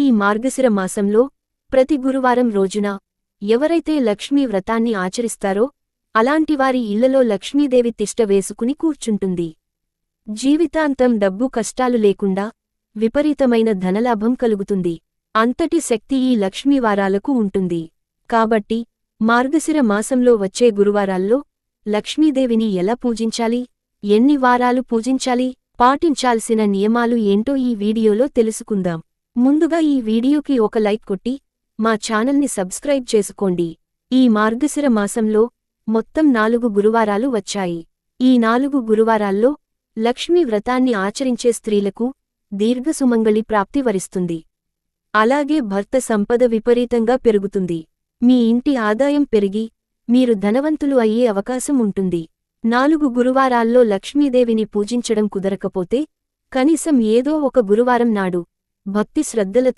ఈ మార్గశిర మాసంలో ప్రతి గురువారం రోజున ఎవరైతే లక్ష్మీ వ్రతాన్ని ఆచరిస్తారో అలాంటివారి ఇళ్లలో లక్ష్మీదేవి తిష్ట వేసుకుని కూర్చుంటుంది. జీవితాంతం డబ్బు కష్టాలు లేకుండా విపరీతమైన ధనలాభం కలుగుతుంది. అంతటి శక్తి ఈ లక్ష్మీవారాలకు ఉంటుంది. కాబట్టి మార్గశిర మాసంలో వచ్చే గురువారాల్లో లక్ష్మీదేవిని ఎలా పూజించాలి, ఎన్ని వారాలు పూజించాలి, పాటించాల్సిన నియమాలు ఏంటో ఈ వీడియోలో తెలుసుకుందాం. ముందుగా ఈ వీడియోకి ఒక లైక్ కొట్టి మా ఛానల్ని సబ్స్క్రైబ్ చేసుకోండి. ఈ మార్గశిర మాసంలో మొత్తం 4 గురువారాలు వచ్చాయి. ఈ 4 గురువారాల్లో లక్ష్మీ వ్రతాన్ని ఆచరించే స్త్రీలకు దీర్ఘసుమంగళి ప్రాప్తి వరిస్తుంది. అలాగే భర్త సంపద విపరీతంగా పెరుగుతుంది. మీ ఇంటి ఆదాయం పెరిగి మీరు ధనవంతులు అయ్యే అవకాశం ఉంటుంది. 4 గురువారాల్లో లక్ష్మీదేవిని పూజించడం కుదరకపోతే కనీసం ఏదో ఒక గురువారం నాడు భక్తి శ్రద్ధలతో